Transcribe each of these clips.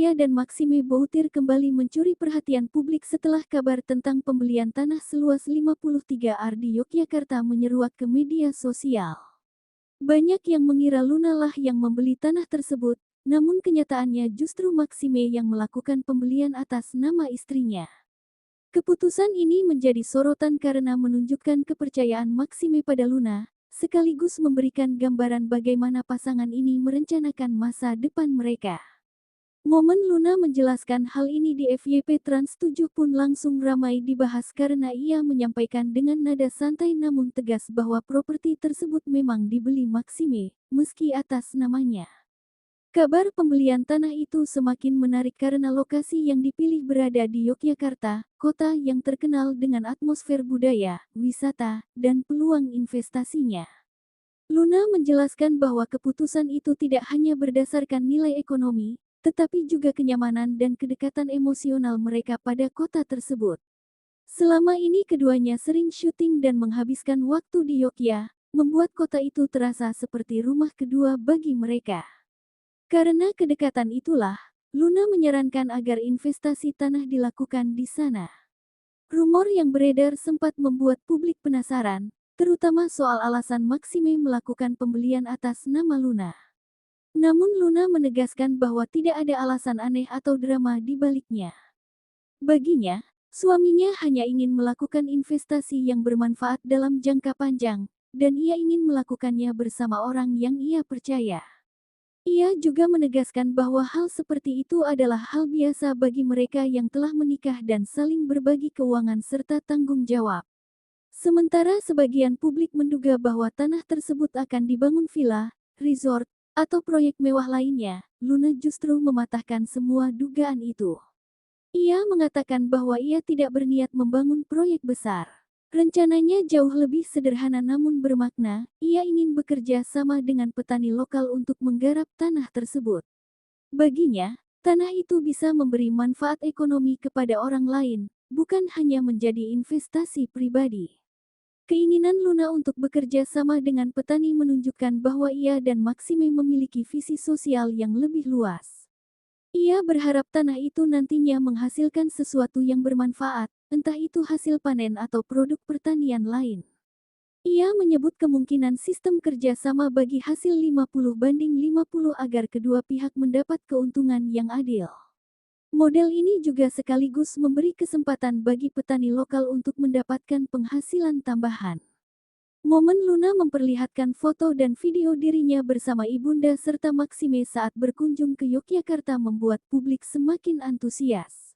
ia dan Maxime Boutir kembali mencuri perhatian publik setelah kabar tentang pembelian tanah seluas 53 ar di Yogyakarta menyeruak ke media sosial. Banyak yang mengira Luna lah yang membeli tanah tersebut, namun kenyataannya justru Maxime yang melakukan pembelian atas nama istrinya. Keputusan ini menjadi sorotan karena menunjukkan kepercayaan Maxime pada Luna, sekaligus memberikan gambaran bagaimana pasangan ini merencanakan masa depan mereka. Momen Luna menjelaskan hal ini di FYP Trans 7 pun langsung ramai dibahas karena ia menyampaikan dengan nada santai namun tegas bahwa properti tersebut memang dibeli Maxime, meski atas namanya. Kabar pembelian tanah itu semakin menarik karena lokasi yang dipilih berada di Yogyakarta, kota yang terkenal dengan atmosfer budaya, wisata, dan peluang investasinya. Luna menjelaskan bahwa keputusan itu tidak hanya berdasarkan nilai ekonomi, tetapi juga kenyamanan dan kedekatan emosional mereka pada kota tersebut. Selama ini keduanya sering syuting dan menghabiskan waktu di Yogyakarta, membuat kota itu terasa seperti rumah kedua bagi mereka. Karena kedekatan itulah, Luna menyarankan agar investasi tanah dilakukan di sana. Rumor yang beredar sempat membuat publik penasaran, terutama soal alasan Maxime melakukan pembelian atas nama Luna. Namun Luna menegaskan bahwa tidak ada alasan aneh atau drama di baliknya. Baginya, suaminya hanya ingin melakukan investasi yang bermanfaat dalam jangka panjang, dan ia ingin melakukannya bersama orang yang ia percaya. Ia juga menegaskan bahwa hal seperti itu adalah hal biasa bagi mereka yang telah menikah dan saling berbagi keuangan serta tanggung jawab. Sementara sebagian publik menduga bahwa tanah tersebut akan dibangun villa, resort, atau proyek mewah lainnya, Luna justru mematahkan semua dugaan itu. Ia mengatakan bahwa ia tidak berniat membangun proyek besar. Rencananya jauh lebih sederhana namun bermakna, ia ingin bekerja sama dengan petani lokal untuk menggarap tanah tersebut. Baginya, tanah itu bisa memberi manfaat ekonomi kepada orang lain, bukan hanya menjadi investasi pribadi. Keinginan Luna untuk bekerja sama dengan petani menunjukkan bahwa ia dan Maxime memiliki visi sosial yang lebih luas. Ia berharap tanah itu nantinya menghasilkan sesuatu yang bermanfaat, entah itu hasil panen atau produk pertanian lain. Ia menyebut kemungkinan sistem kerjasama bagi hasil 50-50 agar kedua pihak mendapat keuntungan yang adil. Model ini juga sekaligus memberi kesempatan bagi petani lokal untuk mendapatkan penghasilan tambahan. Momen Luna memperlihatkan foto dan video dirinya bersama ibunda serta Maxime saat berkunjung ke Yogyakarta membuat publik semakin antusias.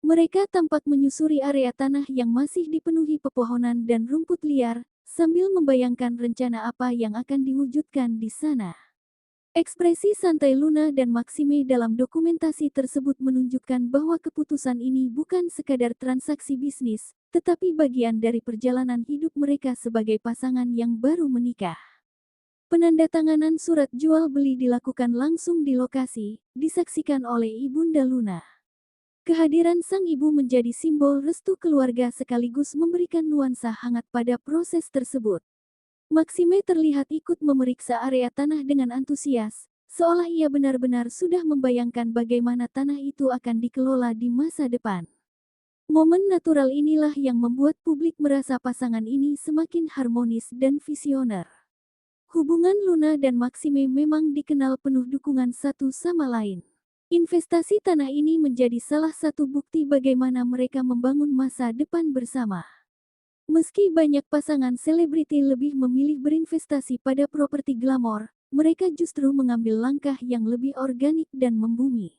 Mereka tampak menyusuri area tanah yang masih dipenuhi pepohonan dan rumput liar, sambil membayangkan rencana apa yang akan diwujudkan di sana. Ekspresi santai Luna dan Maxime dalam dokumentasi tersebut menunjukkan bahwa keputusan ini bukan sekadar transaksi bisnis, tetapi bagian dari perjalanan hidup mereka sebagai pasangan yang baru menikah. Penandatanganan surat jual beli dilakukan langsung di lokasi, disaksikan oleh ibunda Luna. Kehadiran sang ibu menjadi simbol restu keluarga sekaligus memberikan nuansa hangat pada proses tersebut. Maxime terlihat ikut memeriksa area tanah dengan antusias, seolah ia benar-benar sudah membayangkan bagaimana tanah itu akan dikelola di masa depan. Momen natural inilah yang membuat publik merasa pasangan ini semakin harmonis dan visioner. Hubungan Luna dan Maxime memang dikenal penuh dukungan satu sama lain. Investasi tanah ini menjadi salah satu bukti bagaimana mereka membangun masa depan bersama. Meski banyak pasangan selebriti lebih memilih berinvestasi pada properti glamor, mereka justru mengambil langkah yang lebih organik dan membumi.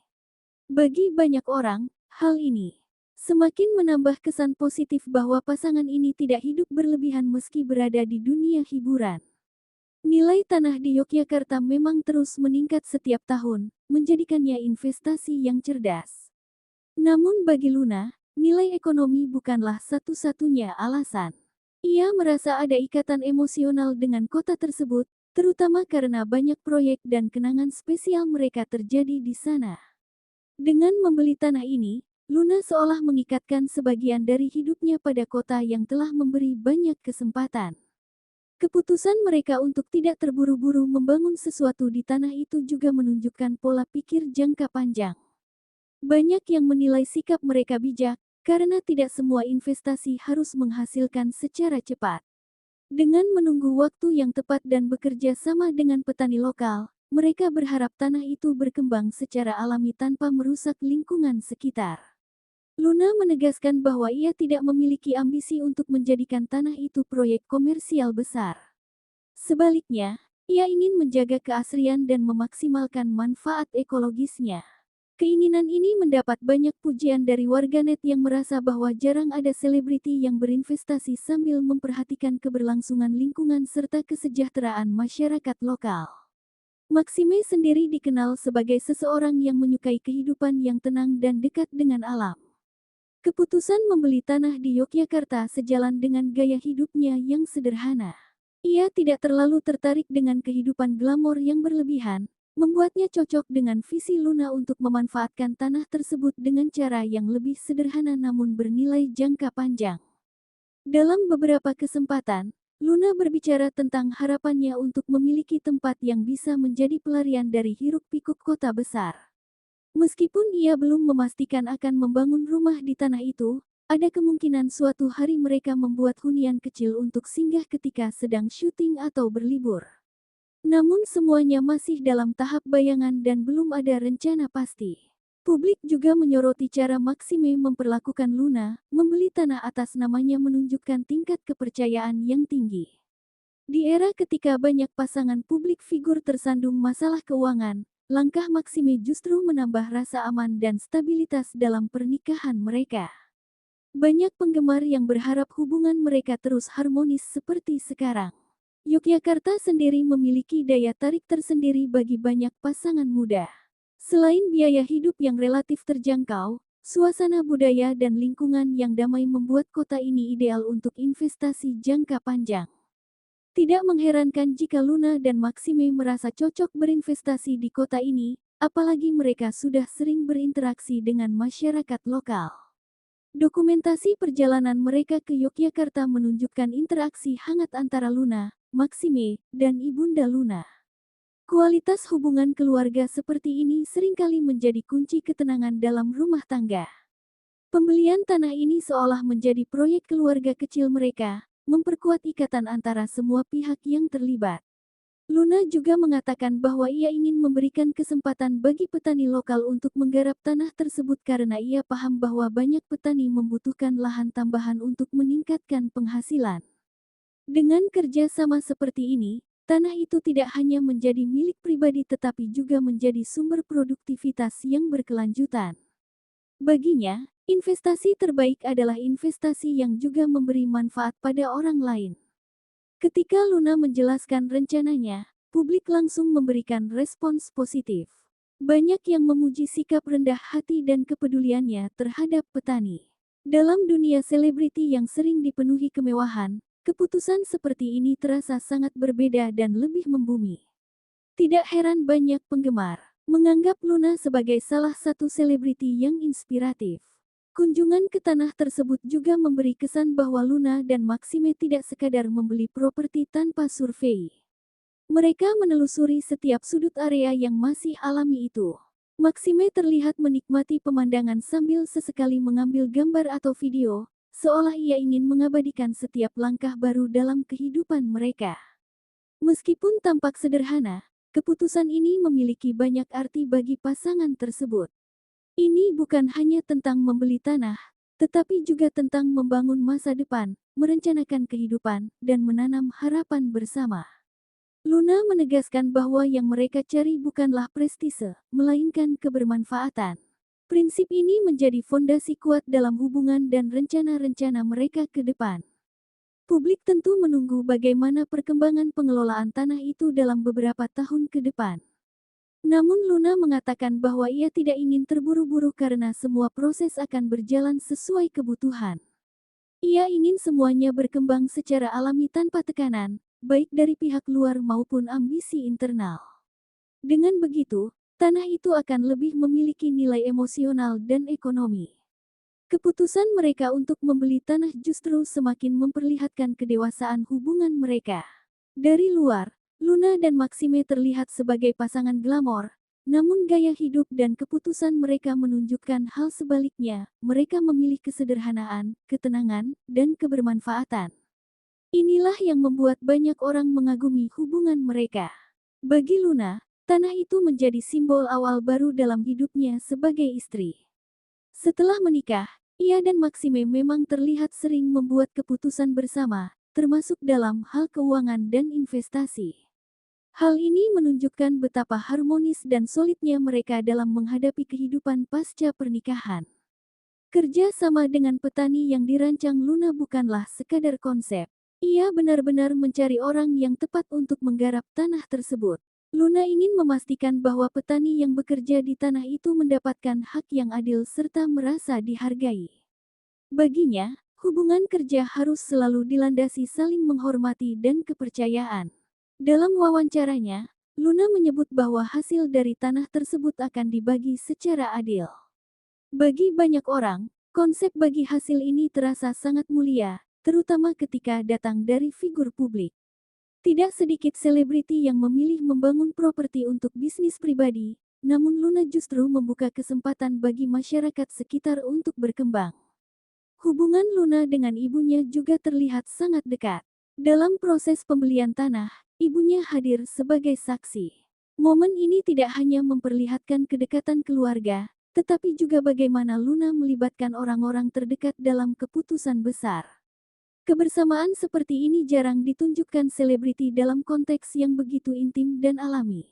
Bagi banyak orang, hal ini semakin menambah kesan positif bahwa pasangan ini tidak hidup berlebihan meski berada di dunia hiburan. Nilai tanah di Yogyakarta memang terus meningkat setiap tahun, menjadikannya investasi yang cerdas. Namun bagi Luna, nilai ekonomi bukanlah satu-satunya alasan. Ia merasa ada ikatan emosional dengan kota tersebut, terutama karena banyak proyek dan kenangan spesial mereka terjadi di sana. Dengan membeli tanah ini, Luna seolah mengikatkan sebagian dari hidupnya pada kota yang telah memberi banyak kesempatan. Keputusan mereka untuk tidak terburu-buru membangun sesuatu di tanah itu juga menunjukkan pola pikir jangka panjang. Banyak yang menilai sikap mereka bijak, karena tidak semua investasi harus menghasilkan secara cepat. Dengan menunggu waktu yang tepat dan bekerja sama dengan petani lokal, mereka berharap tanah itu berkembang secara alami tanpa merusak lingkungan sekitar. Luna menegaskan bahwa ia tidak memiliki ambisi untuk menjadikan tanah itu proyek komersial besar. Sebaliknya, ia ingin menjaga keasrian dan memaksimalkan manfaat ekologisnya. Keinginan ini mendapat banyak pujian dari warganet yang merasa bahwa jarang ada selebriti yang berinvestasi sambil memperhatikan keberlangsungan lingkungan serta kesejahteraan masyarakat lokal. Maxime sendiri dikenal sebagai seseorang yang menyukai kehidupan yang tenang dan dekat dengan alam. Keputusan membeli tanah di Yogyakarta sejalan dengan gaya hidupnya yang sederhana. Ia tidak terlalu tertarik dengan kehidupan glamor yang berlebihan, membuatnya cocok dengan visi Luna untuk memanfaatkan tanah tersebut dengan cara yang lebih sederhana namun bernilai jangka panjang. Dalam beberapa kesempatan, Luna berbicara tentang harapannya untuk memiliki tempat yang bisa menjadi pelarian dari hiruk-pikuk kota besar. Meskipun ia belum memastikan akan membangun rumah di tanah itu, ada kemungkinan suatu hari mereka membuat hunian kecil untuk singgah ketika sedang syuting atau berlibur. Namun semuanya masih dalam tahap bayangan dan belum ada rencana pasti. Publik juga menyoroti cara Maxime memperlakukan Luna, membeli tanah atas namanya menunjukkan tingkat kepercayaan yang tinggi. Di era ketika banyak pasangan publik figur tersandung masalah keuangan, langkah Maxime justru menambah rasa aman dan stabilitas dalam pernikahan mereka. Banyak penggemar yang berharap hubungan mereka terus harmonis seperti sekarang. Yogyakarta sendiri memiliki daya tarik tersendiri bagi banyak pasangan muda. Selain biaya hidup yang relatif terjangkau, suasana budaya dan lingkungan yang damai membuat kota ini ideal untuk investasi jangka panjang. Tidak mengherankan jika Luna dan Maxime merasa cocok berinvestasi di kota ini, apalagi mereka sudah sering berinteraksi dengan masyarakat lokal. Dokumentasi perjalanan mereka ke Yogyakarta menunjukkan interaksi hangat antara Luna, Maxime, dan Ibunda Luna. Kualitas hubungan keluarga seperti ini seringkali menjadi kunci ketenangan dalam rumah tangga. Pembelian tanah ini seolah menjadi proyek keluarga kecil mereka, memperkuat ikatan antara semua pihak yang terlibat. Luna juga mengatakan bahwa ia ingin memberikan kesempatan bagi petani lokal untuk menggarap tanah tersebut karena ia paham bahwa banyak petani membutuhkan lahan tambahan untuk meningkatkan penghasilan. Dengan kerja sama seperti ini, tanah itu tidak hanya menjadi milik pribadi tetapi juga menjadi sumber produktivitas yang berkelanjutan. Baginya, investasi terbaik adalah investasi yang juga memberi manfaat pada orang lain. Ketika Luna menjelaskan rencananya, publik langsung memberikan respons positif. Banyak yang memuji sikap rendah hati dan kepeduliannya terhadap petani. Dalam dunia selebriti yang sering dipenuhi kemewahan, keputusan seperti ini terasa sangat berbeda dan lebih membumi. Tidak heran banyak penggemar menganggap Luna sebagai salah satu selebriti yang inspiratif. Kunjungan ke tanah tersebut juga memberi kesan bahwa Luna dan Maxime tidak sekadar membeli properti tanpa survei. Mereka menelusuri setiap sudut area yang masih alami itu. Maxime terlihat menikmati pemandangan sambil sesekali mengambil gambar atau video, seolah ia ingin mengabadikan setiap langkah baru dalam kehidupan mereka. Meskipun tampak sederhana, keputusan ini memiliki banyak arti bagi pasangan tersebut. Ini bukan hanya tentang membeli tanah, tetapi juga tentang membangun masa depan, merencanakan kehidupan, dan menanam harapan bersama. Luna menegaskan bahwa yang mereka cari bukanlah prestise, melainkan kebermanfaatan. Prinsip ini menjadi fondasi kuat dalam hubungan dan rencana-rencana mereka ke depan. Publik tentu menunggu bagaimana perkembangan pengelolaan tanah itu dalam beberapa tahun ke depan. Namun Luna mengatakan bahwa ia tidak ingin terburu-buru karena semua proses akan berjalan sesuai kebutuhan. Ia ingin semuanya berkembang secara alami tanpa tekanan, baik dari pihak luar maupun ambisi internal. Dengan begitu, tanah itu akan lebih memiliki nilai emosional dan ekonomi. Keputusan mereka untuk membeli tanah justru semakin memperlihatkan kedewasaan hubungan mereka. Dari luar, Luna dan Maxime terlihat sebagai pasangan glamor, Namun gaya hidup dan keputusan mereka menunjukkan hal sebaliknya. Mereka memilih kesederhanaan, ketenangan, dan kebermanfaatan. Inilah yang membuat banyak orang mengagumi hubungan mereka. Bagi Luna, tanah itu menjadi simbol awal baru dalam hidupnya sebagai istri. Setelah menikah, ia dan Maxime memang terlihat sering membuat keputusan bersama, termasuk dalam hal keuangan dan investasi. Hal ini menunjukkan betapa harmonis dan solidnya mereka dalam menghadapi kehidupan pasca pernikahan. Kerja sama dengan petani yang dirancang Luna bukanlah sekadar konsep. Ia benar-benar mencari orang yang tepat untuk menggarap tanah tersebut. Luna ingin memastikan bahwa petani yang bekerja di tanah itu mendapatkan hak yang adil serta merasa dihargai. Baginya, hubungan kerja harus selalu dilandasi saling menghormati dan kepercayaan. Dalam wawancaranya, Luna menyebut bahwa hasil dari tanah tersebut akan dibagi secara adil. Bagi banyak orang, konsep bagi hasil ini terasa sangat mulia, terutama ketika datang dari figur publik. Tidak sedikit selebriti yang memilih membangun properti untuk bisnis pribadi, namun Luna justru membuka kesempatan bagi masyarakat sekitar untuk berkembang. Hubungan Luna dengan ibunya juga terlihat sangat dekat. Dalam proses pembelian tanah, ibunya hadir sebagai saksi. Momen ini tidak hanya memperlihatkan kedekatan keluarga, tetapi juga bagaimana Luna melibatkan orang-orang terdekat dalam keputusan besar. Kebersamaan seperti ini jarang ditunjukkan selebriti dalam konteks yang begitu intim dan alami.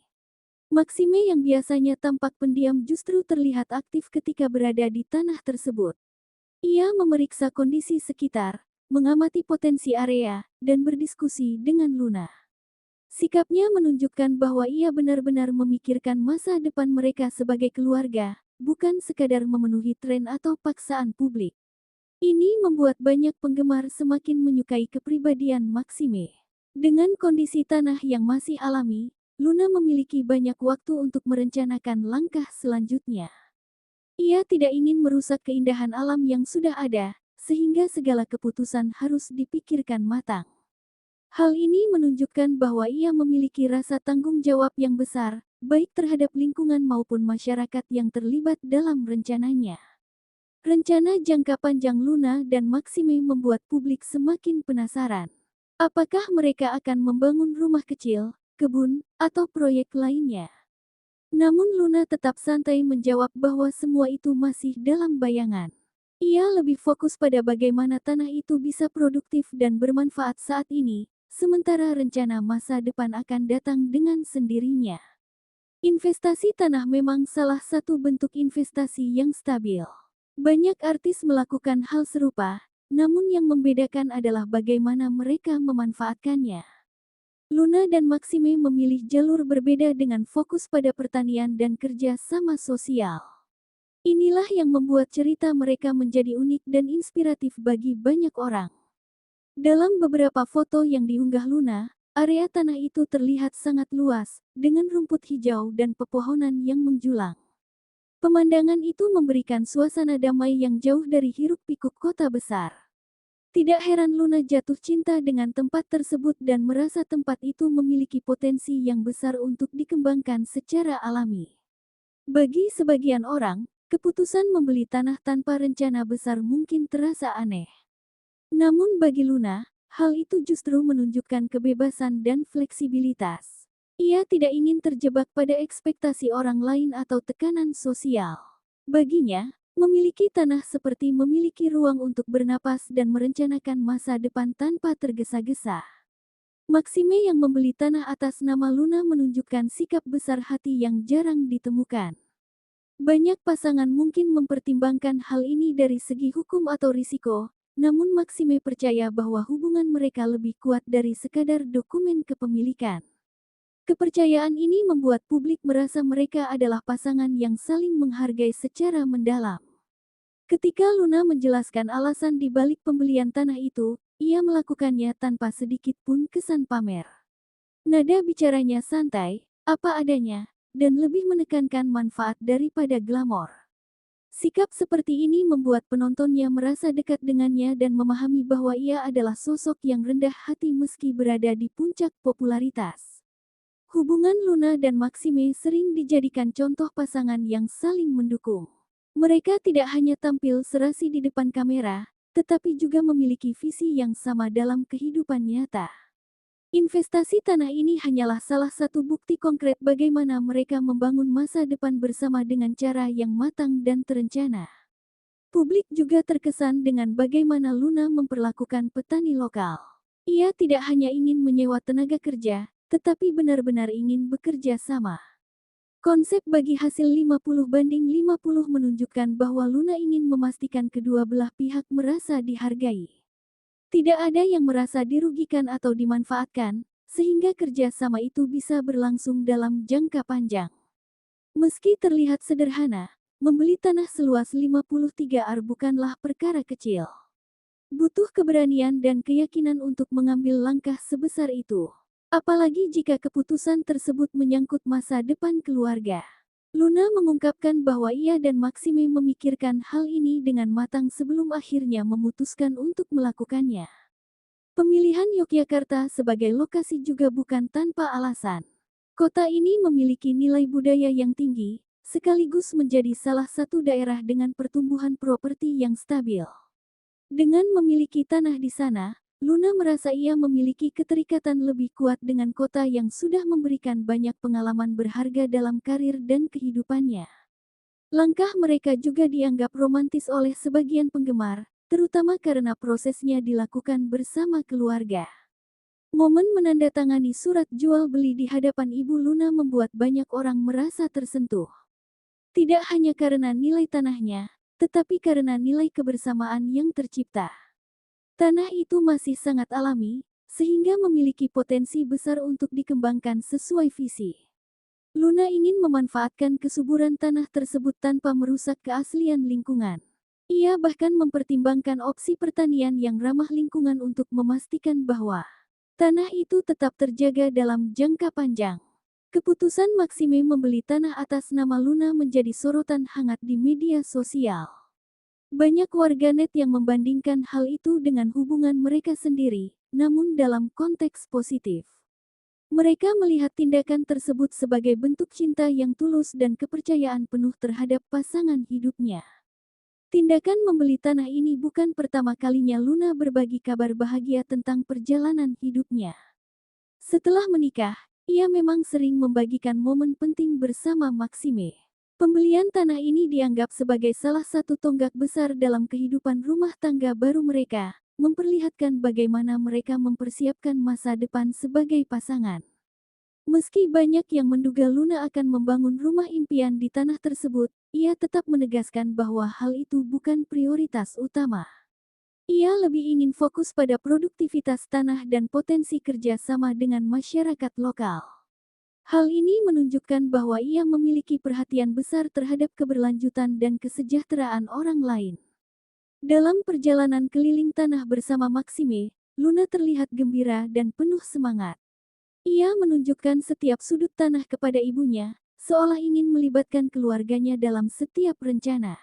Maxime yang biasanya tampak pendiam justru terlihat aktif ketika berada di tanah tersebut. Ia memeriksa kondisi sekitar, mengamati potensi area, dan berdiskusi dengan Luna. Sikapnya menunjukkan bahwa ia benar-benar memikirkan masa depan mereka sebagai keluarga, bukan sekadar memenuhi tren atau paksaan publik. Ini membuat banyak penggemar semakin menyukai kepribadian Maxime. Dengan kondisi tanah yang masih alami, Luna memiliki banyak waktu untuk merencanakan langkah selanjutnya. Ia tidak ingin merusak keindahan alam yang sudah ada, sehingga segala keputusan harus dipikirkan matang. Hal ini menunjukkan bahwa ia memiliki rasa tanggung jawab yang besar, baik terhadap lingkungan maupun masyarakat yang terlibat dalam rencananya. Rencana jangka panjang Luna dan Maxime membuat publik semakin penasaran. Apakah mereka akan membangun rumah kecil, kebun, atau proyek lainnya? Namun Luna tetap santai menjawab bahwa semua itu masih dalam bayangan. Ia lebih fokus pada bagaimana tanah itu bisa produktif dan bermanfaat saat ini, sementara rencana masa depan akan datang dengan sendirinya. Investasi tanah memang salah satu bentuk investasi yang stabil. Banyak artis melakukan hal serupa, namun yang membedakan adalah bagaimana mereka memanfaatkannya. Luna dan Maxime memilih jalur berbeda dengan fokus pada pertanian dan kerja sama sosial. Inilah yang membuat cerita mereka menjadi unik dan inspiratif bagi banyak orang. Dalam beberapa foto yang diunggah Luna, area tanah itu terlihat sangat luas, dengan rumput hijau dan pepohonan yang menjulang. Pemandangan itu memberikan suasana damai yang jauh dari hiruk-pikuk kota besar. Tidak heran Luna jatuh cinta dengan tempat tersebut dan merasa tempat itu memiliki potensi yang besar untuk dikembangkan secara alami. Bagi sebagian orang, keputusan membeli tanah tanpa rencana besar mungkin terasa aneh. Namun bagi Luna, hal itu justru menunjukkan kebebasan dan fleksibilitas. Ia tidak ingin terjebak pada ekspektasi orang lain atau tekanan sosial. Baginya, memiliki tanah seperti memiliki ruang untuk bernapas dan merencanakan masa depan tanpa tergesa-gesa. Maxime yang membeli tanah atas nama Luna menunjukkan sikap besar hati yang jarang ditemukan. Banyak pasangan mungkin mempertimbangkan hal ini dari segi hukum atau risiko, namun Maxime percaya bahwa hubungan mereka lebih kuat dari sekadar dokumen kepemilikan. Kepercayaan ini membuat publik merasa mereka adalah pasangan yang saling menghargai secara mendalam. Ketika Luna menjelaskan alasan di balik pembelian tanah itu, ia melakukannya tanpa sedikit pun kesan pamer. Nada bicaranya santai, apa adanya, dan lebih menekankan manfaat daripada glamor. Sikap seperti ini membuat penontonnya merasa dekat dengannya dan memahami bahwa ia adalah sosok yang rendah hati meski berada di puncak popularitas. Hubungan Luna dan Maxime sering dijadikan contoh pasangan yang saling mendukung. Mereka tidak hanya tampil serasi di depan kamera, tetapi juga memiliki visi yang sama dalam kehidupan nyata. Investasi tanah ini hanyalah salah satu bukti konkret bagaimana mereka membangun masa depan bersama dengan cara yang matang dan terencana. Publik juga terkesan dengan bagaimana Luna memperlakukan petani lokal. Ia tidak hanya ingin menyewa tenaga kerja, tetapi benar-benar ingin bekerja sama. Konsep bagi hasil 50/50 menunjukkan bahwa Luna ingin memastikan kedua belah pihak merasa dihargai. Tidak ada yang merasa dirugikan atau dimanfaatkan, sehingga kerjasama itu bisa berlangsung dalam jangka panjang. Meski terlihat sederhana, membeli tanah seluas 53 ar bukanlah perkara kecil. Butuh keberanian dan keyakinan untuk mengambil langkah sebesar itu. Apalagi jika keputusan tersebut menyangkut masa depan keluarga. Luna mengungkapkan bahwa ia dan Maxime memikirkan hal ini dengan matang sebelum akhirnya memutuskan untuk melakukannya. Pemilihan Yogyakarta sebagai lokasi juga bukan tanpa alasan. Kota ini memiliki nilai budaya yang tinggi, sekaligus menjadi salah satu daerah dengan pertumbuhan properti yang stabil. Dengan memiliki tanah di sana, Luna merasa ia memiliki keterikatan lebih kuat dengan kota yang sudah memberikan banyak pengalaman berharga dalam karir dan kehidupannya. Langkah mereka juga dianggap romantis oleh sebagian penggemar, terutama karena prosesnya dilakukan bersama keluarga. Momen menandatangani surat jual beli di hadapan Ibu Luna membuat banyak orang merasa tersentuh. Tidak hanya karena nilai tanahnya, tetapi karena nilai kebersamaan yang tercipta. Tanah itu masih sangat alami, sehingga memiliki potensi besar untuk dikembangkan sesuai visi. Luna ingin memanfaatkan kesuburan tanah tersebut tanpa merusak keaslian lingkungan. Ia bahkan mempertimbangkan opsi pertanian yang ramah lingkungan untuk memastikan bahwa tanah itu tetap terjaga dalam jangka panjang. Keputusan Maxime membeli tanah atas nama Luna menjadi sorotan hangat di media sosial. Banyak warganet yang membandingkan hal itu dengan hubungan mereka sendiri, namun dalam konteks positif. Mereka melihat tindakan tersebut sebagai bentuk cinta yang tulus dan kepercayaan penuh terhadap pasangan hidupnya. Tindakan membeli tanah ini bukan pertama kalinya Luna berbagi kabar bahagia tentang perjalanan hidupnya. Setelah menikah, ia memang sering membagikan momen penting bersama Maxime. Pembelian tanah ini dianggap sebagai salah satu tonggak besar dalam kehidupan rumah tangga baru mereka, memperlihatkan bagaimana mereka mempersiapkan masa depan sebagai pasangan. Meski banyak yang menduga Luna akan membangun rumah impian di tanah tersebut, ia tetap menegaskan bahwa hal itu bukan prioritas utama. Ia lebih ingin fokus pada produktivitas tanah dan potensi kerjasama dengan masyarakat lokal. Hal ini menunjukkan bahwa ia memiliki perhatian besar terhadap keberlanjutan dan kesejahteraan orang lain. Dalam perjalanan keliling tanah bersama Maxime, Luna terlihat gembira dan penuh semangat. Ia menunjukkan setiap sudut tanah kepada ibunya, seolah ingin melibatkan keluarganya dalam setiap rencana.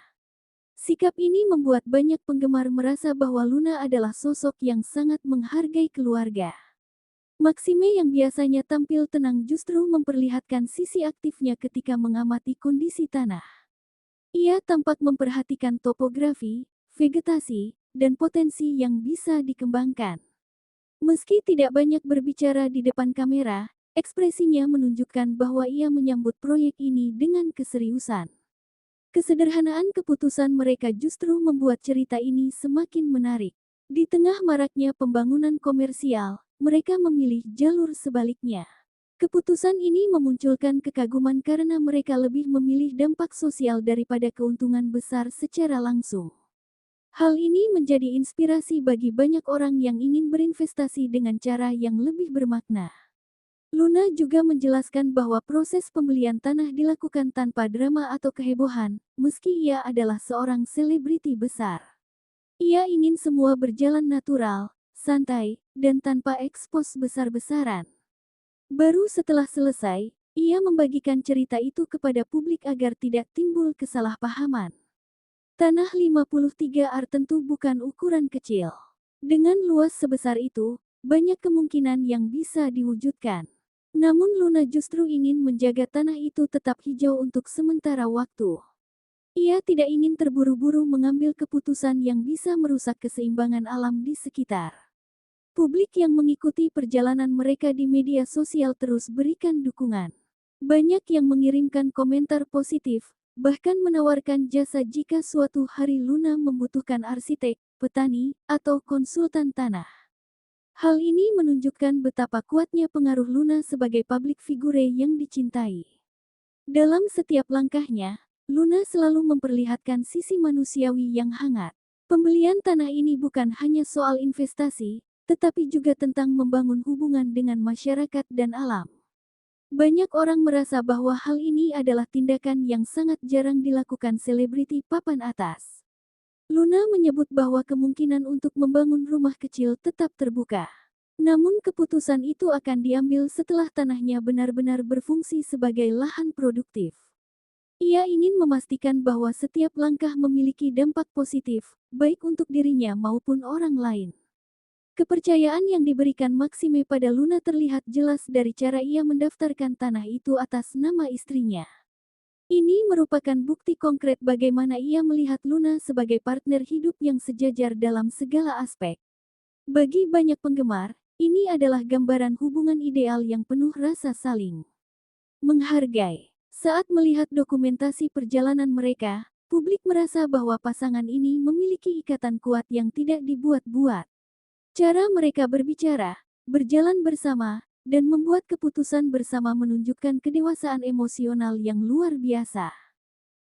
Sikap ini membuat banyak penggemar merasa bahwa Luna adalah sosok yang sangat menghargai keluarga. Maxime yang biasanya tampil tenang justru memperlihatkan sisi aktifnya ketika mengamati kondisi tanah. Ia tampak memperhatikan topografi, vegetasi, dan potensi yang bisa dikembangkan. Meski tidak banyak berbicara di depan kamera, ekspresinya menunjukkan bahwa ia menyambut proyek ini dengan keseriusan. Kesederhanaan keputusan mereka justru membuat cerita ini semakin menarik. Di tengah maraknya pembangunan komersial, mereka memilih jalur sebaliknya. Keputusan ini memunculkan kekaguman karena mereka lebih memilih dampak sosial daripada keuntungan besar secara langsung. Hal ini menjadi inspirasi bagi banyak orang yang ingin berinvestasi dengan cara yang lebih bermakna. Luna juga menjelaskan bahwa proses pembelian tanah dilakukan tanpa drama atau kehebohan, meski ia adalah seorang selebriti besar. Ia ingin semua berjalan natural, santai, dan tanpa ekspos besar-besaran. Baru setelah selesai, ia membagikan cerita itu kepada publik agar tidak timbul kesalahpahaman. Tanah 53 ar tentu bukan ukuran kecil. Dengan luas sebesar itu, banyak kemungkinan yang bisa diwujudkan. Namun Luna justru ingin menjaga tanah itu tetap hijau untuk sementara waktu. Ia tidak ingin terburu-buru mengambil keputusan yang bisa merusak keseimbangan alam di sekitar. Publik yang mengikuti perjalanan mereka di media sosial terus berikan dukungan. Banyak yang mengirimkan komentar positif, bahkan menawarkan jasa jika suatu hari Luna membutuhkan arsitek, petani, atau konsultan tanah. Hal ini menunjukkan betapa kuatnya pengaruh Luna sebagai public figure yang dicintai. Dalam setiap langkahnya, Luna selalu memperlihatkan sisi manusiawi yang hangat. Pembelian tanah ini bukan hanya soal investasi, tetapi juga tentang membangun hubungan dengan masyarakat dan alam. Banyak orang merasa bahwa hal ini adalah tindakan yang sangat jarang dilakukan selebriti papan atas. Luna menyebut bahwa kemungkinan untuk membangun rumah kecil tetap terbuka. Namun keputusan itu akan diambil setelah tanahnya benar-benar berfungsi sebagai lahan produktif. Ia ingin memastikan bahwa setiap langkah memiliki dampak positif, baik untuk dirinya maupun orang lain. Kepercayaan yang diberikan Maxime pada Luna terlihat jelas dari cara ia mendaftarkan tanah itu atas nama istrinya. Ini merupakan bukti konkret bagaimana ia melihat Luna sebagai partner hidup yang sejajar dalam segala aspek. Bagi banyak penggemar, ini adalah gambaran hubungan ideal yang penuh rasa saling menghargai. Saat melihat dokumentasi perjalanan mereka, publik merasa bahwa pasangan ini memiliki ikatan kuat yang tidak dibuat-buat. Cara mereka berbicara, berjalan bersama, dan membuat keputusan bersama menunjukkan kedewasaan emosional yang luar biasa.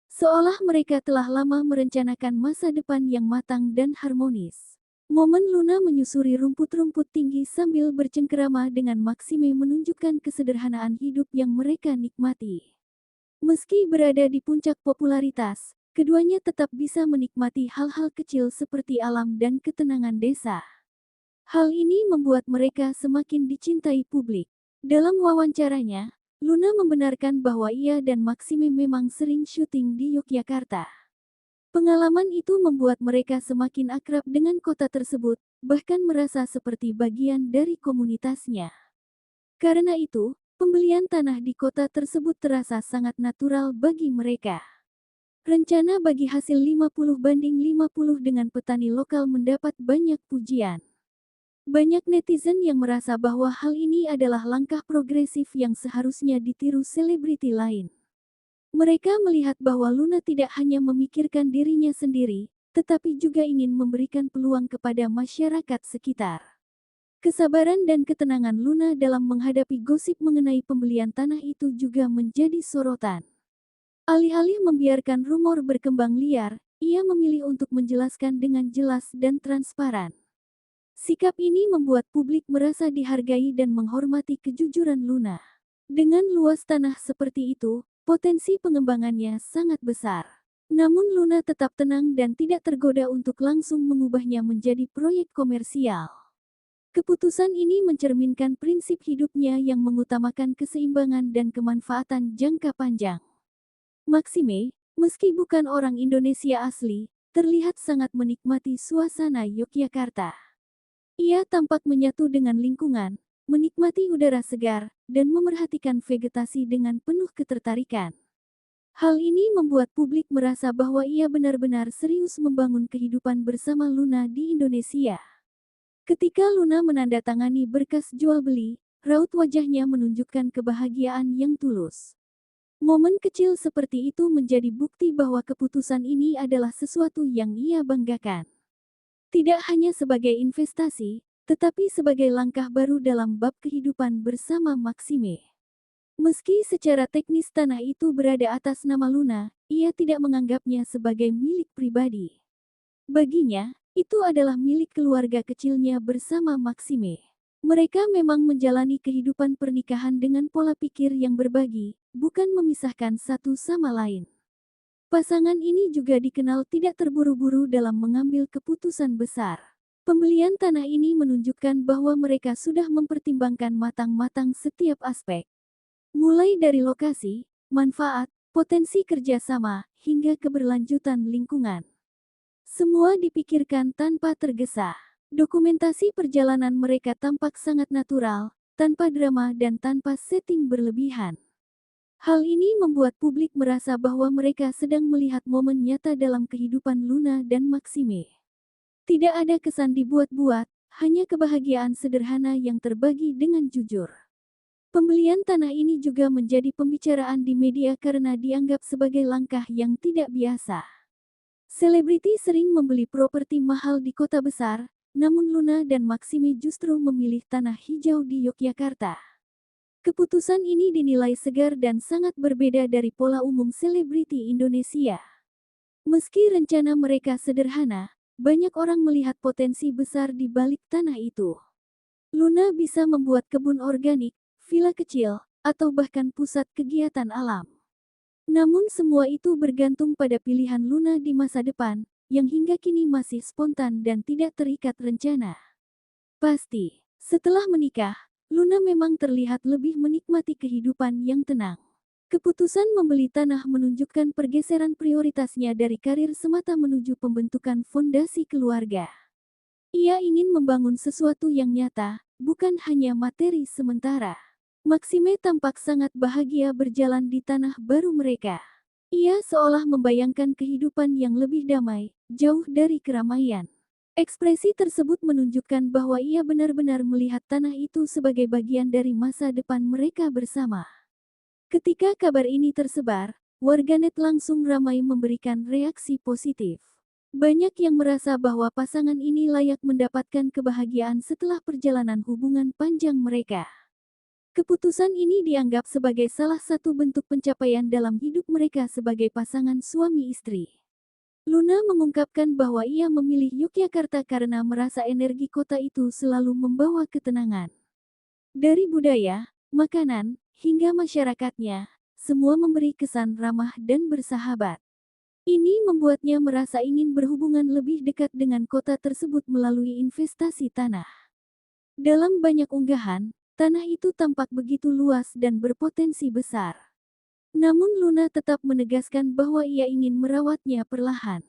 Seolah mereka telah lama merencanakan masa depan yang matang dan harmonis. Momen Luna menyusuri rumput-rumput tinggi sambil bercengkerama dengan Maxime menunjukkan kesederhanaan hidup yang mereka nikmati. Meski berada di puncak popularitas, keduanya tetap bisa menikmati hal-hal kecil seperti alam dan ketenangan desa. Hal ini membuat mereka semakin dicintai publik. Dalam wawancaranya, Luna membenarkan bahwa ia dan Maxime memang sering syuting di Yogyakarta. Pengalaman itu membuat mereka semakin akrab dengan kota tersebut, bahkan merasa seperti bagian dari komunitasnya. Karena itu, pembelian tanah di kota tersebut terasa sangat natural bagi mereka. Rencana bagi hasil 50/50 dengan petani lokal mendapat banyak pujian. Banyak netizen yang merasa bahwa hal ini adalah langkah progresif yang seharusnya ditiru selebriti lain. Mereka melihat bahwa Luna tidak hanya memikirkan dirinya sendiri, tetapi juga ingin memberikan peluang kepada masyarakat sekitar. Kesabaran dan ketenangan Luna dalam menghadapi gosip mengenai pembelian tanah itu juga menjadi sorotan. Alih-alih membiarkan rumor berkembang liar, ia memilih untuk menjelaskan dengan jelas dan transparan. Sikap ini membuat publik merasa dihargai dan menghormati kejujuran Luna. Dengan luas tanah seperti itu, potensi pengembangannya sangat besar. Namun Luna tetap tenang dan tidak tergoda untuk langsung mengubahnya menjadi proyek komersial. Keputusan ini mencerminkan prinsip hidupnya yang mengutamakan keseimbangan dan kemanfaatan jangka panjang. Maxime, meski bukan orang Indonesia asli, terlihat sangat menikmati suasana Yogyakarta. Ia tampak menyatu dengan lingkungan, menikmati udara segar, dan memerhatikan vegetasi dengan penuh ketertarikan. Hal ini membuat publik merasa bahwa ia benar-benar serius membangun kehidupan bersama Luna di Indonesia. Ketika Luna menandatangani berkas jual beli, raut wajahnya menunjukkan kebahagiaan yang tulus. Momen kecil seperti itu menjadi bukti bahwa keputusan ini adalah sesuatu yang ia banggakan. Tidak hanya sebagai investasi, tetapi sebagai langkah baru dalam bab kehidupan bersama Maxime. Meski secara teknis tanah itu berada atas nama Luna, ia tidak menganggapnya sebagai milik pribadi. Baginya, itu adalah milik keluarga kecilnya bersama Maxime. Mereka memang menjalani kehidupan pernikahan dengan pola pikir yang berbagi, bukan memisahkan satu sama lain. Pasangan ini juga dikenal tidak terburu-buru dalam mengambil keputusan besar. Pembelian tanah ini menunjukkan bahwa mereka sudah mempertimbangkan matang-matang setiap aspek. Mulai dari lokasi, manfaat, potensi kerjasama, hingga keberlanjutan lingkungan. Semua dipikirkan tanpa tergesa. Dokumentasi perjalanan mereka tampak sangat natural, tanpa drama dan tanpa setting berlebihan. Hal ini membuat publik merasa bahwa mereka sedang melihat momen nyata dalam kehidupan Luna dan Maxime. Tidak ada kesan dibuat-buat, hanya kebahagiaan sederhana yang terbagi dengan jujur. Pembelian tanah ini juga menjadi pembicaraan di media karena dianggap sebagai langkah yang tidak biasa. Selebriti sering membeli properti mahal di kota besar, namun Luna dan Maxime justru memilih tanah hijau di Yogyakarta. Keputusan ini dinilai segar dan sangat berbeda dari pola umum selebriti Indonesia. Meski rencana mereka sederhana, banyak orang melihat potensi besar di balik tanah itu. Luna bisa membuat kebun organik, villa kecil, atau bahkan pusat kegiatan alam. Namun semua itu bergantung pada pilihan Luna di masa depan, yang hingga kini masih spontan dan tidak terikat rencana. Pasti, setelah menikah, Luna memang terlihat lebih menikmati kehidupan yang tenang. Keputusan membeli tanah menunjukkan pergeseran prioritasnya dari karir semata menuju pembentukan fondasi keluarga. Ia ingin membangun sesuatu yang nyata, bukan hanya materi sementara. Maxime tampak sangat bahagia berjalan di tanah baru mereka. Ia seolah membayangkan kehidupan yang lebih damai, jauh dari keramaian. Ekspresi tersebut menunjukkan bahwa ia benar-benar melihat tanah itu sebagai bagian dari masa depan mereka bersama. Ketika kabar ini tersebar, warganet langsung ramai memberikan reaksi positif. Banyak yang merasa bahwa pasangan ini layak mendapatkan kebahagiaan setelah perjalanan hubungan panjang mereka. Keputusan ini dianggap sebagai salah satu bentuk pencapaian dalam hidup mereka sebagai pasangan suami istri. Luna mengungkapkan bahwa ia memilih Yogyakarta karena merasa energi kota itu selalu membawa ketenangan. Dari budaya, makanan, hingga masyarakatnya, semua memberi kesan ramah dan bersahabat. Ini membuatnya merasa ingin berhubungan lebih dekat dengan kota tersebut melalui investasi tanah. Dalam banyak unggahan, tanah itu tampak begitu luas dan berpotensi besar. Namun Luna tetap menegaskan bahwa ia ingin merawatnya perlahan.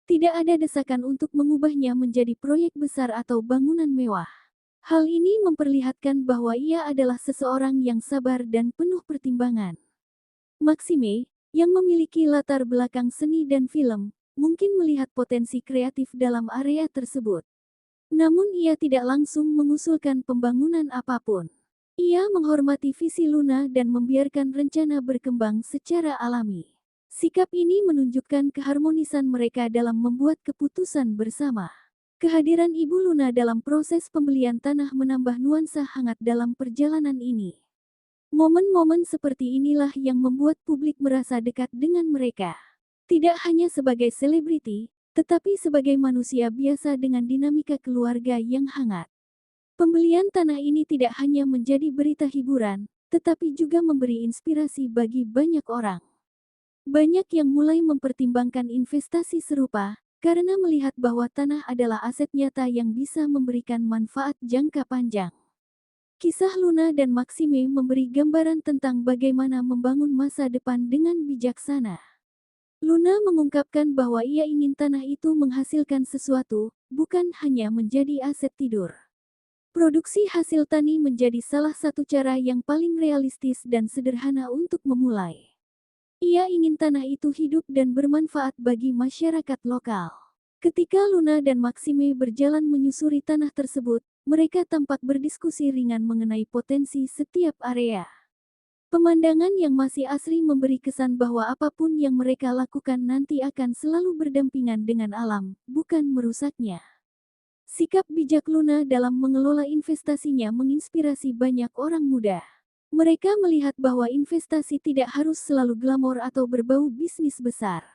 Tidak ada desakan untuk mengubahnya menjadi proyek besar atau bangunan mewah. Hal ini memperlihatkan bahwa ia adalah seseorang yang sabar dan penuh pertimbangan. Maxime, yang memiliki latar belakang seni dan film, mungkin melihat potensi kreatif dalam area tersebut. Namun ia tidak langsung mengusulkan pembangunan apapun. Ia menghormati visi Luna dan membiarkan rencana berkembang secara alami. Sikap ini menunjukkan keharmonisan mereka dalam membuat keputusan bersama. Kehadiran Ibu Luna dalam proses pembelian tanah menambah nuansa hangat dalam perjalanan ini. Momen-momen seperti inilah yang membuat publik merasa dekat dengan mereka. Tidak hanya sebagai selebriti, tetapi sebagai manusia biasa dengan dinamika keluarga yang hangat. Pembelian tanah ini tidak hanya menjadi berita hiburan, tetapi juga memberi inspirasi bagi banyak orang. Banyak yang mulai mempertimbangkan investasi serupa, karena melihat bahwa tanah adalah aset nyata yang bisa memberikan manfaat jangka panjang. Kisah Luna dan Maxime memberi gambaran tentang bagaimana membangun masa depan dengan bijaksana. Luna mengungkapkan bahwa ia ingin tanah itu menghasilkan sesuatu, bukan hanya menjadi aset tidur. Produksi hasil tani menjadi salah satu cara yang paling realistis dan sederhana untuk memulai. Ia ingin tanah itu hidup dan bermanfaat bagi masyarakat lokal. Ketika Luna dan Maxime berjalan menyusuri tanah tersebut, mereka tampak berdiskusi ringan mengenai potensi setiap area. Pemandangan yang masih asri memberi kesan bahwa apapun yang mereka lakukan nanti akan selalu berdampingan dengan alam, bukan merusaknya. Sikap bijak Luna dalam mengelola investasinya menginspirasi banyak orang muda. Mereka melihat bahwa investasi tidak harus selalu glamor atau berbau bisnis besar.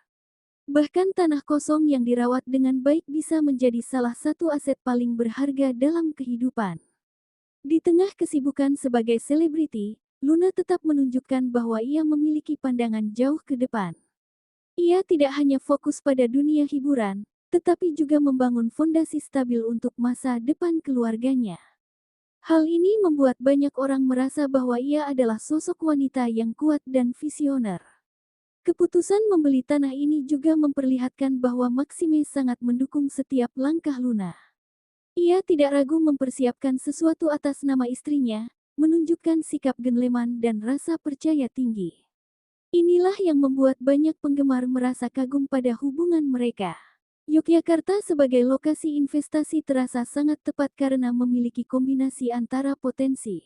Bahkan tanah kosong yang dirawat dengan baik bisa menjadi salah satu aset paling berharga dalam kehidupan. Di tengah kesibukan sebagai selebriti, Luna tetap menunjukkan bahwa ia memiliki pandangan jauh ke depan. Ia tidak hanya fokus pada dunia hiburan, tetapi juga membangun fondasi stabil untuk masa depan keluarganya. Hal ini membuat banyak orang merasa bahwa ia adalah sosok wanita yang kuat dan visioner. Keputusan membeli tanah ini juga memperlihatkan bahwa Maxime sangat mendukung setiap langkah Luna. Ia tidak ragu mempersiapkan sesuatu atas nama istrinya, menunjukkan sikap gentleman dan rasa percaya tinggi. Inilah yang membuat banyak penggemar merasa kagum pada hubungan mereka. Yogyakarta sebagai lokasi investasi terasa sangat tepat karena memiliki kombinasi antara potensi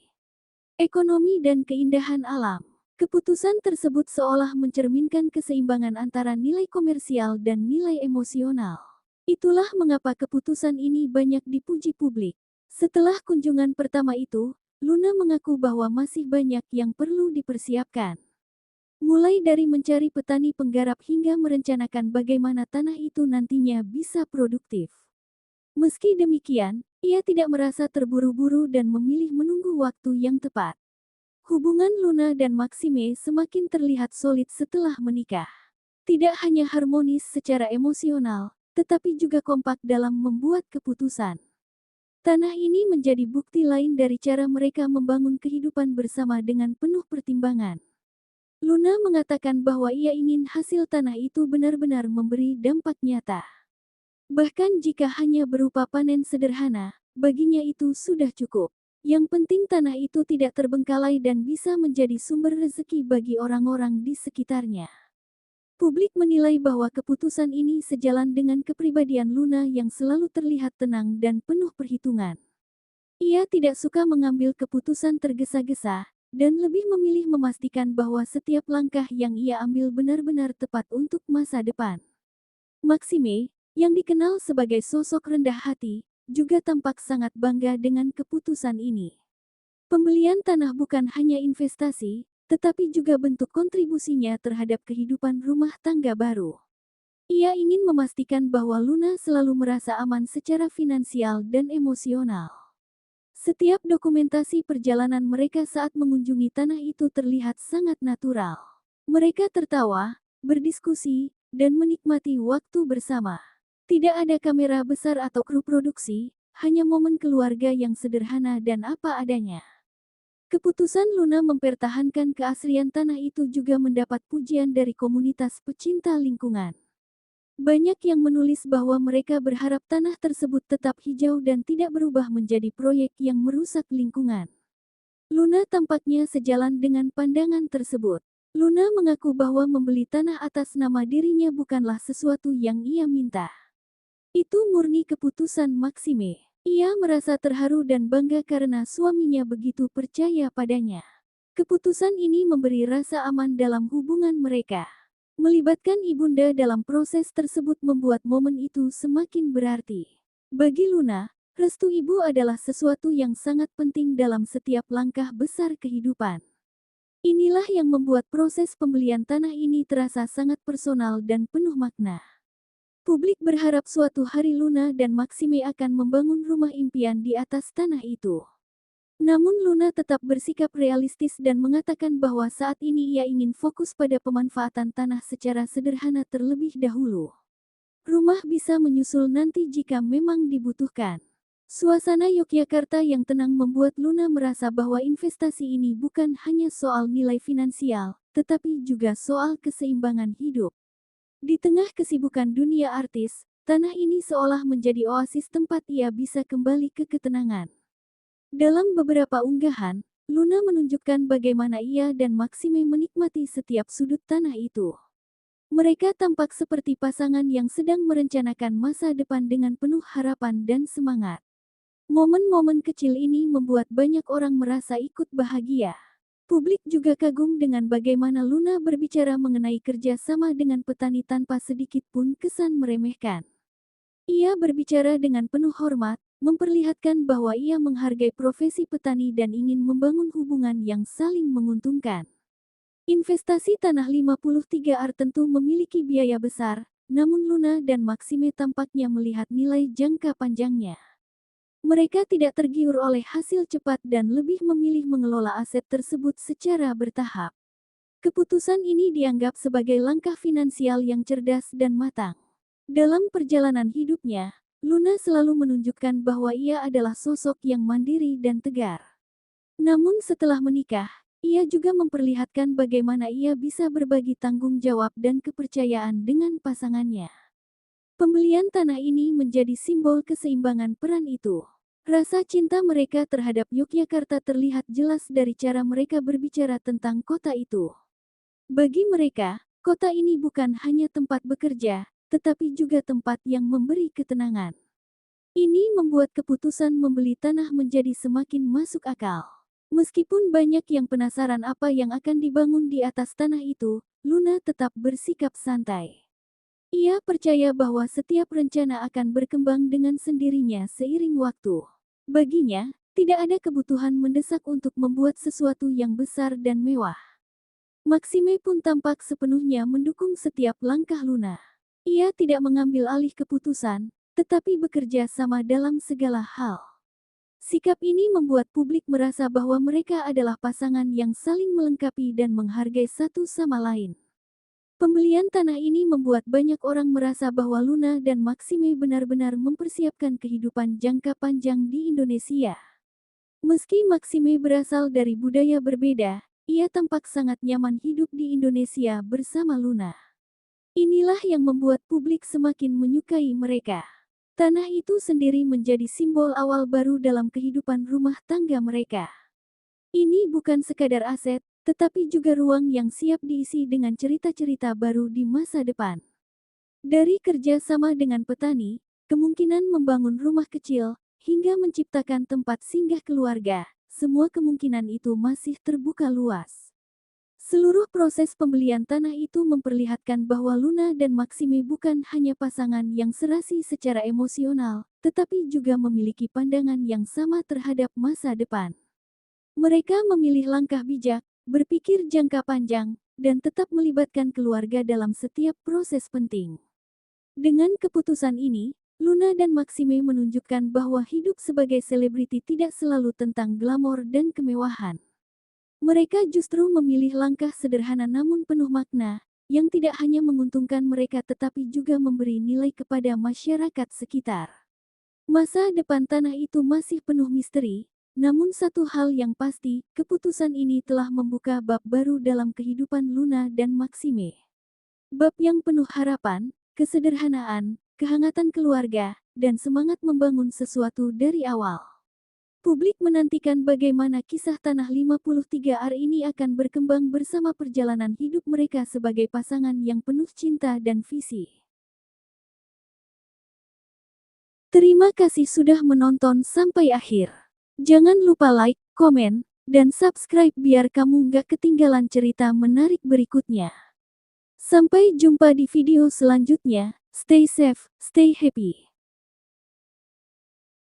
ekonomi dan keindahan alam. Keputusan tersebut seolah mencerminkan keseimbangan antara nilai komersial dan nilai emosional. Itulah mengapa keputusan ini banyak dipuji publik. Setelah kunjungan pertama itu, Luna mengaku bahwa masih banyak yang perlu dipersiapkan. Mulai dari mencari petani penggarap hingga merencanakan bagaimana tanah itu nantinya bisa produktif. Meski demikian, ia tidak merasa terburu-buru dan memilih menunggu waktu yang tepat. Hubungan Luna dan Maxime semakin terlihat solid setelah menikah. Tidak hanya harmonis secara emosional, tetapi juga kompak dalam membuat keputusan. Tanah ini menjadi bukti lain dari cara mereka membangun kehidupan bersama dengan penuh pertimbangan. Luna mengatakan bahwa ia ingin hasil tanah itu benar-benar memberi dampak nyata. Bahkan jika hanya berupa panen sederhana, baginya itu sudah cukup. Yang penting tanah itu tidak terbengkalai dan bisa menjadi sumber rezeki bagi orang-orang di sekitarnya. Publik menilai bahwa keputusan ini sejalan dengan kepribadian Luna yang selalu terlihat tenang dan penuh perhitungan. Ia tidak suka mengambil keputusan tergesa-gesa, dan lebih memilih memastikan bahwa setiap langkah yang ia ambil benar-benar tepat untuk masa depan. Maxime, yang dikenal sebagai sosok rendah hati, juga tampak sangat bangga dengan keputusan ini. Pembelian tanah bukan hanya investasi, tetapi juga bentuk kontribusinya terhadap kehidupan rumah tangga baru. Ia ingin memastikan bahwa Luna selalu merasa aman secara finansial dan emosional. Setiap dokumentasi perjalanan mereka saat mengunjungi tanah itu terlihat sangat natural. Mereka tertawa, berdiskusi, dan menikmati waktu bersama. Tidak ada kamera besar atau kru produksi, hanya momen keluarga yang sederhana dan apa adanya. Keputusan Luna mempertahankan keaslian tanah itu juga mendapat pujian dari komunitas pecinta lingkungan. Banyak yang menulis bahwa mereka berharap tanah tersebut tetap hijau dan tidak berubah menjadi proyek yang merusak lingkungan. Luna tampaknya sejalan dengan pandangan tersebut. Luna mengaku bahwa membeli tanah atas nama dirinya bukanlah sesuatu yang ia minta. Itu murni keputusan Maxime. Ia merasa terharu dan bangga karena suaminya begitu percaya padanya. Keputusan ini memberi rasa aman dalam hubungan mereka. Melibatkan ibunda dalam proses tersebut membuat momen itu semakin berarti. Bagi Luna, restu ibu adalah sesuatu yang sangat penting dalam setiap langkah besar kehidupan. Inilah yang membuat proses pembelian tanah ini terasa sangat personal dan penuh makna. Publik berharap suatu hari Luna dan Maxime akan membangun rumah impian di atas tanah itu. Namun Luna tetap bersikap realistis dan mengatakan bahwa saat ini ia ingin fokus pada pemanfaatan tanah secara sederhana terlebih dahulu. Rumah bisa menyusul nanti jika memang dibutuhkan. Suasana Yogyakarta yang tenang membuat Luna merasa bahwa investasi ini bukan hanya soal nilai finansial, tetapi juga soal keseimbangan hidup. Di tengah kesibukan dunia artis, tanah ini seolah menjadi oasis tempat ia bisa kembali ke ketenangan. Dalam beberapa unggahan, Luna menunjukkan bagaimana ia dan Maxime menikmati setiap sudut tanah itu. Mereka tampak seperti pasangan yang sedang merencanakan masa depan dengan penuh harapan dan semangat. Momen-momen kecil ini membuat banyak orang merasa ikut bahagia. Publik juga kagum dengan bagaimana Luna berbicara mengenai kerja sama dengan petani tanpa sedikit pun kesan meremehkan. Ia berbicara dengan penuh hormat, memperlihatkan bahwa ia menghargai profesi petani dan ingin membangun hubungan yang saling menguntungkan. Investasi tanah 53 ar tentu memiliki biaya besar, namun Luna dan Maxime tampaknya melihat nilai jangka panjangnya. Mereka tidak tergiur oleh hasil cepat dan lebih memilih mengelola aset tersebut secara bertahap. Keputusan ini dianggap sebagai langkah finansial yang cerdas dan matang. Dalam perjalanan hidupnya, Luna selalu menunjukkan bahwa ia adalah sosok yang mandiri dan tegar. Namun setelah menikah, ia juga memperlihatkan bagaimana ia bisa berbagi tanggung jawab dan kepercayaan dengan pasangannya. Pembelian tanah ini menjadi simbol keseimbangan peran itu. Rasa cinta mereka terhadap Yogyakarta terlihat jelas dari cara mereka berbicara tentang kota itu. Bagi mereka, kota ini bukan hanya tempat bekerja, tetapi juga tempat yang memberi ketenangan. Ini membuat keputusan membeli tanah menjadi semakin masuk akal. Meskipun banyak yang penasaran apa yang akan dibangun di atas tanah itu, Luna tetap bersikap santai. Ia percaya bahwa setiap rencana akan berkembang dengan sendirinya seiring waktu. Baginya, tidak ada kebutuhan mendesak untuk membuat sesuatu yang besar dan mewah. Maxime pun tampak sepenuhnya mendukung setiap langkah Luna. Ia tidak mengambil alih keputusan, tetapi bekerja sama dalam segala hal. Sikap ini membuat publik merasa bahwa mereka adalah pasangan yang saling melengkapi dan menghargai satu sama lain. Pembelian tanah ini membuat banyak orang merasa bahwa Luna dan Maxime benar-benar mempersiapkan kehidupan jangka panjang di Indonesia. Meski Maxime berasal dari budaya berbeda, ia tampak sangat nyaman hidup di Indonesia bersama Luna. Inilah yang membuat publik semakin menyukai mereka. Tanah itu sendiri menjadi simbol awal baru dalam kehidupan rumah tangga mereka. Ini bukan sekadar aset, tetapi juga ruang yang siap diisi dengan cerita-cerita baru di masa depan. Dari kerja sama dengan petani, kemungkinan membangun rumah kecil, hingga menciptakan tempat singgah keluarga, semua kemungkinan itu masih terbuka luas. Seluruh proses pembelian tanah itu memperlihatkan bahwa Luna dan Maxime bukan hanya pasangan yang serasi secara emosional, tetapi juga memiliki pandangan yang sama terhadap masa depan. Mereka memilih langkah bijak, berpikir jangka panjang, dan tetap melibatkan keluarga dalam setiap proses penting. Dengan keputusan ini, Luna dan Maxime menunjukkan bahwa hidup sebagai selebriti tidak selalu tentang glamor dan kemewahan. Mereka justru memilih langkah sederhana namun penuh makna, yang tidak hanya menguntungkan mereka tetapi juga memberi nilai kepada masyarakat sekitar. Masa depan tanah itu masih penuh misteri. Namun satu hal yang pasti, keputusan ini telah membuka bab baru dalam kehidupan Luna dan Maxime. Bab yang penuh harapan, kesederhanaan, kehangatan keluarga, dan semangat membangun sesuatu dari awal. Publik menantikan bagaimana kisah Tanah 53R ini akan berkembang bersama perjalanan hidup mereka sebagai pasangan yang penuh cinta dan visi. Terima kasih sudah menonton sampai akhir. Jangan lupa like, komen, dan subscribe biar kamu nggak ketinggalan cerita menarik berikutnya. Sampai jumpa di video selanjutnya. Stay safe, stay happy.